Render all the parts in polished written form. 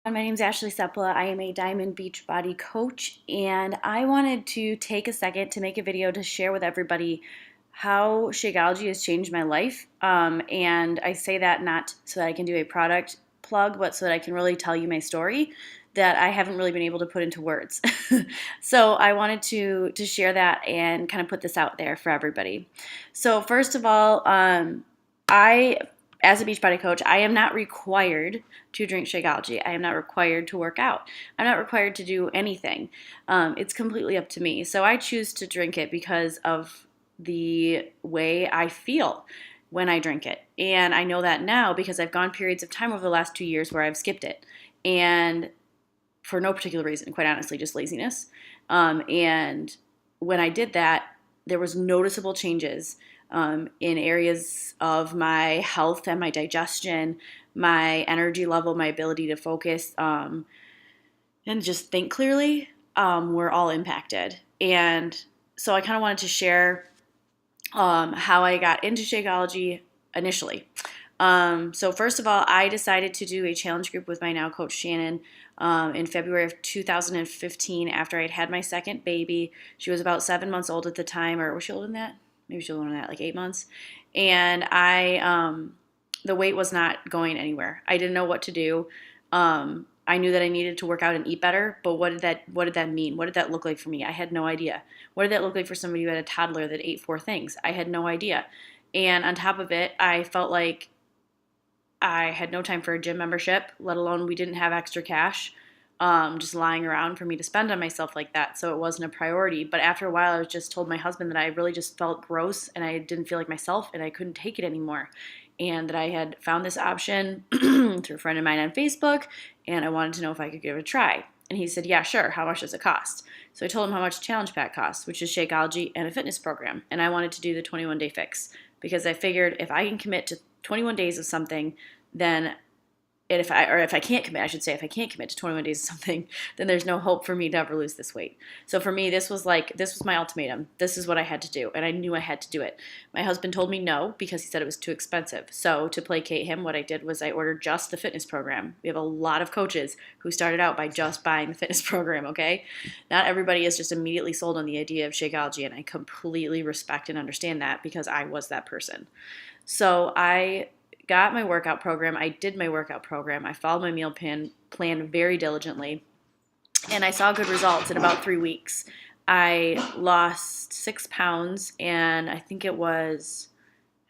My name is Ashley Sepala. I am a Diamond Beach Body coach, and I wanted to take a second to make a video to share with everybody how Shakeology has changed my life. And I say that not so that I can do a product plug, but so that I can really tell you my story that I haven't really been able to put into words. So I wanted to share that and kind of put this out there for everybody. So first of all, I as a Beachbody coach, I am not required to drink Shakeology. I am not required to work out. I'm not required to do anything. It's completely up to me. So I choose to drink it because of the way I feel when I drink it. And I know that now because I've gone periods of time over the last 2 years where I've skipped it. And for no particular reason, quite honestly, just laziness. And when I did that, there was noticeable changes in areas of my health and my digestion, my energy level, my ability to focus, and just think clearly were all impacted. And so I kind of wanted to share how I got into Shakeology initially. So first of all, I decided to do a challenge group with my now coach Shannon in February of 2015 after I'd had my second baby. She was about 7 months old at the time, or was she older than that? Maybe she was older than that, like 8 months. And the weight was not going anywhere. I didn't know what to do. I knew that I needed to work out and eat better, but what did that mean? What did that look like for me? I had no idea. What did that look like for somebody who had a toddler that ate four things? I had no idea. And on top of it, I felt like I had no time for a gym membership, let alone we didn't have extra cash just lying around for me to spend on myself like that. So it wasn't a priority. But after a while, I was just told my husband that I really just felt gross and I didn't feel like myself and I couldn't take it anymore. And that I had found this option through a friend of mine on Facebook and I wanted to know if I could give it a try. And he said, yeah, sure. How much does it cost? So I told him how much Challenge Pack costs, which is Shakeology and a fitness program. And I wanted to do the 21-day fix because I figured if I can commit to 21 days of something, then if I can't commit, I should say, if I can't commit to 21 days of something, then there's no hope for me to ever lose this weight. So for me, this was my ultimatum. This is what I had to do, and I knew I had to do it. My husband told me no because he said it was too expensive. So to placate him, what I did was I ordered just the fitness program. We have a lot of coaches who started out by just buying the fitness program, okay? Not everybody is just immediately sold on the idea of Shakeology, and I completely respect and understand that because I was that person. So I got my workout program. I did my workout program. I followed my meal plan very diligently, and I saw good results in about 3 weeks. I lost 6 pounds, and I think it was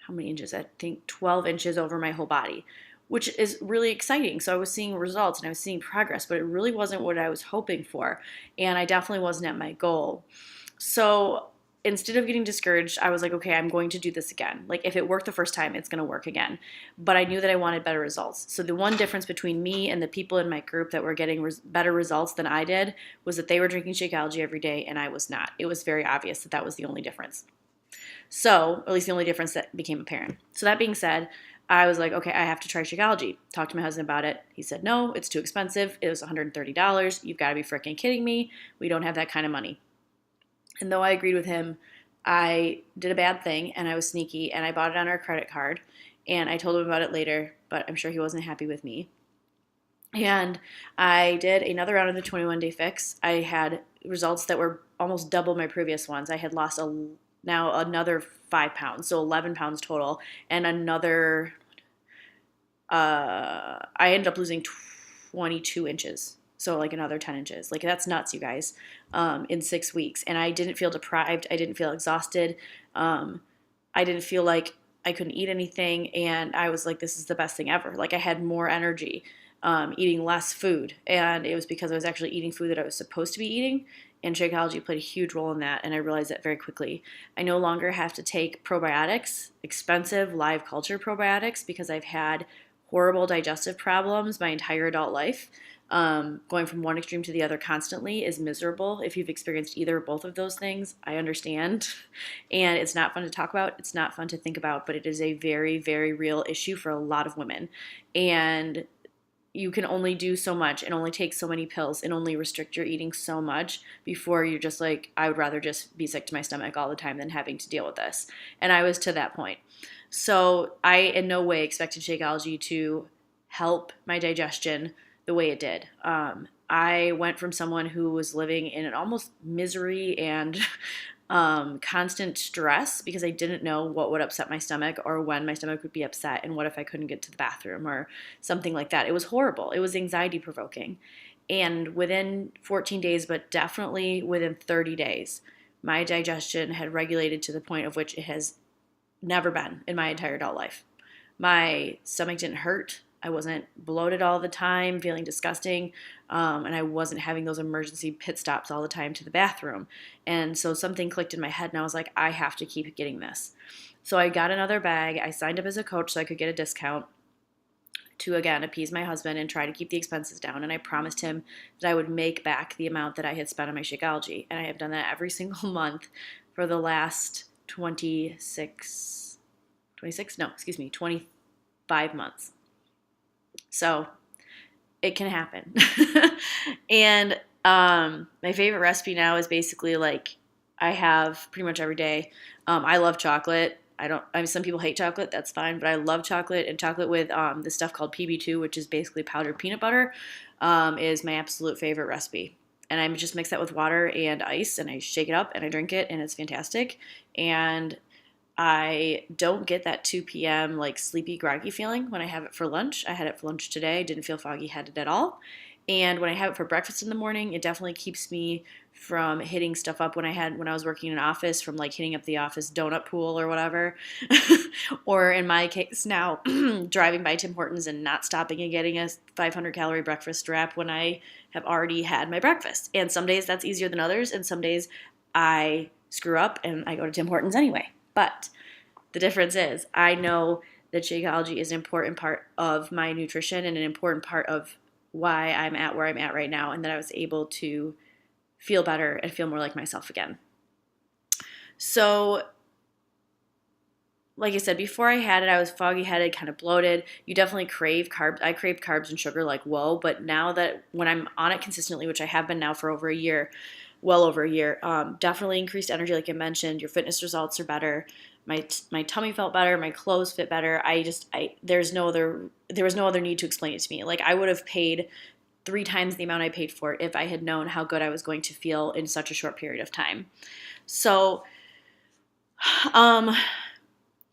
how many inches? I think 12 inches over my whole body, which is really exciting. So I was seeing results and I was seeing progress, but it really wasn't what I was hoping for, and I definitely wasn't at my goal. So instead of getting discouraged, I was like, okay, I'm going to do this again. Like if it worked the first time, it's going to work again. But I knew that I wanted better results. So the one difference between me and the people in my group that were getting better results than I did was that they were drinking Shakeology every day and I was not. It was very obvious that that was the only difference. So, at least the only difference that became apparent. So that being said, I was like, okay, I have to try Shakeology. Talked to my husband about it. He said, no, it's too expensive. It was $130. You've got to be freaking kidding me. We don't have that kind of money. And though I agreed with him, I did a bad thing and I was sneaky and I bought it on our credit card and I told him about it later, but I'm sure he wasn't happy with me. And I did another round of the 21-day fix. I had results that were almost double my previous ones. I had lost now another 5 pounds, so 11 pounds total, and I ended up losing 22 inches. So like another 10 inches. Like that's nuts, you guys, in 6 weeks. And I didn't feel deprived. I didn't feel exhausted. I didn't feel like I couldn't eat anything. And I was like, this is the best thing ever. Like I had more energy, eating less food. And it was because I was actually eating food that I was supposed to be eating. And Shakeology played a huge role in that. And I realized that very quickly. I no longer have to take probiotics, expensive live culture probiotics, because I've had horrible digestive problems my entire adult life. Going from one extreme to the other constantly is miserable. If you've experienced either or both of those things, I understand. And it's not fun to talk about. It's not fun to think about, but it is a very, very real issue for a lot of women. And you can only do so much and only take so many pills and only restrict your eating so much before you're just like, I would rather just be sick to my stomach all the time than having to deal with this. And I was to that point. So I in no way expected Shakeology to help my digestion, the way it did. I went from someone who was living in an almost misery and constant stress because I didn't know what would upset my stomach or when my stomach would be upset and what if I couldn't get to the bathroom or something like that. It was horrible. It was anxiety provoking. And within 14 days, but definitely within 30 days, my digestion had regulated to the point of which it has never been in my entire adult life. My stomach didn't hurt. I wasn't bloated all the time, feeling disgusting, and I wasn't having those emergency pit stops all the time to the bathroom. And so something clicked in my head, and I was like, I have to keep getting this. So I got another bag. I signed up as a coach so I could get a discount to, again, appease my husband and try to keep the expenses down. And I promised him that I would make back the amount that I had spent on my Shakeology. And I have done that every single month for the last 25 months. So it can happen. And my favorite recipe now is basically like I have pretty much every day. I love chocolate. Some people hate chocolate. That's fine. But I love chocolate, and chocolate with this stuff called PB2, which is basically powdered peanut butter, is my absolute favorite recipe. And I just mix that with water and ice, and I shake it up, and I drink it, and it's fantastic. And I don't get that 2 p.m. like sleepy, groggy feeling when I have it for lunch. I had it for lunch today. Didn't feel foggy-headed at all. And when I have it for breakfast in the morning, it definitely keeps me from hitting stuff up when I was working in an office, from like hitting up the office donut pool or whatever. Or in my case now, driving by Tim Hortons and not stopping and getting a 500-calorie breakfast wrap when I have already had my breakfast. And some days that's easier than others, and some days I screw up and I go to Tim Hortons anyway. But the difference is I know that Shakeology is an important part of my nutrition and an important part of why I'm at where I'm at right now, and that I was able to feel better and feel more like myself again. So, like I said, before I had it, I was foggy-headed, kind of bloated. You definitely crave carbs. I craved carbs and sugar like whoa, but now that when I'm on it consistently, which I have been now for over a year, well over a year, definitely increased energy like I mentioned. Your fitness results are better. My tummy felt better. My clothes fit better. There was no other need to explain it to me. Like I would have paid 3 times the amount I paid for it if I had known how good I was going to feel in such a short period of time. So,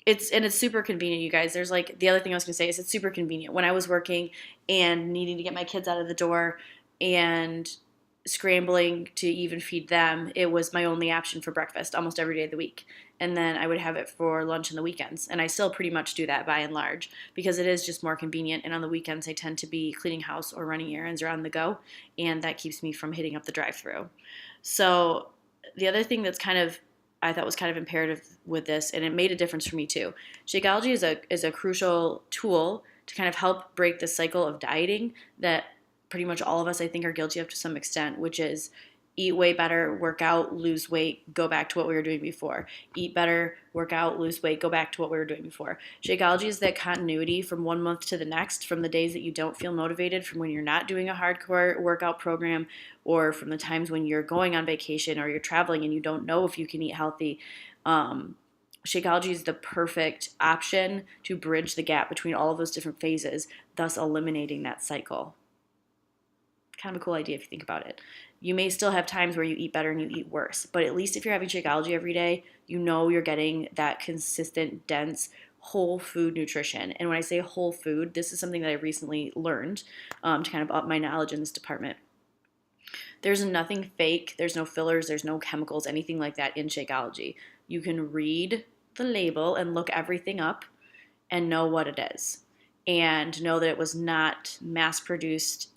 it's super convenient, you guys. There's like the other thing I was gonna say is it's super convenient. When I was working and needing to get my kids out of the door and scrambling to even feed them, it was my only option for breakfast almost every day of the week. And then I would have it for lunch on the weekends. And I still pretty much do that by and large because it is just more convenient. And on the weekends, I tend to be cleaning house or running errands or on the go. And that keeps me from hitting up the drive-thru. So the other thing I thought was kind of imperative with this, and it made a difference for me too. Shakeology is a crucial tool to kind of help break the cycle of dieting that pretty much all of us, I think, are guilty of to some extent, which is eat way better, work out, lose weight, go back to what we were doing before. Eat better, work out, lose weight, go back to what we were doing before. Shakeology is that continuity from one month to the next, from the days that you don't feel motivated, from when you're not doing a hardcore workout program, or from the times when you're going on vacation or you're traveling and you don't know if you can eat healthy. Shakeology is the perfect option to bridge the gap between all of those different phases, thus eliminating that cycle. Kind of a cool idea if you think about it. You may still have times where you eat better and you eat worse, but at least if you're having Shakeology every day, you know you're getting that consistent, dense, whole food nutrition. And when I say whole food, this is something that I recently learned to kind of up my knowledge in this department. There's nothing fake, there's no fillers, there's no chemicals, anything like that in Shakeology. You can read the label and look everything up and know what it is, and know that it was not mass-produced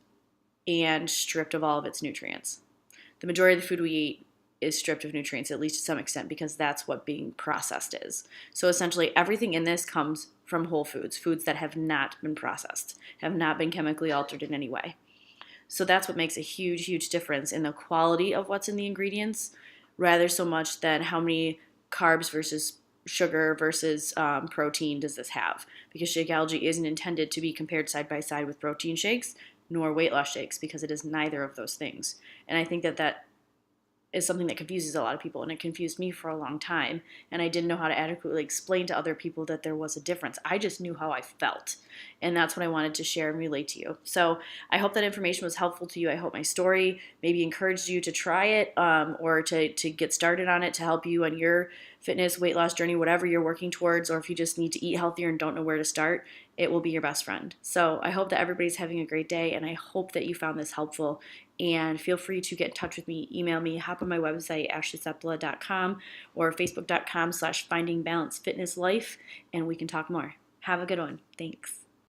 and stripped of all of its nutrients. The majority of the food we eat is stripped of nutrients, at least to some extent, because that's what being processed is. So essentially everything in this comes from whole foods, foods that have not been processed, have not been chemically altered in any way. So that's what makes a huge, huge difference in the quality of what's in the ingredients, rather so much than how many carbs versus sugar versus protein does this have. Because Shakeology isn't intended to be compared side by side with protein shakes, nor weight loss shakes, because it is neither of those things. And I think that is something that confuses a lot of people, and it confused me for a long time, and I didn't know how to adequately explain to other people that there was a difference. I just knew how I felt, and that's what I wanted to share and relate to you. So I hope that information was helpful to you. I hope my story maybe encouraged you to try it, or to get started on it, to help you on your fitness, weight loss journey, whatever you're working towards, or if you just need to eat healthier and don't know where to start, it will be your best friend. So I hope that everybody's having a great day, and I hope that you found this helpful. And feel free to get in touch with me, email me, hop on my website, ashleysepula.com, or facebook.com/findingbalancefitnesslife, and we can talk more. Have a good one. Thanks.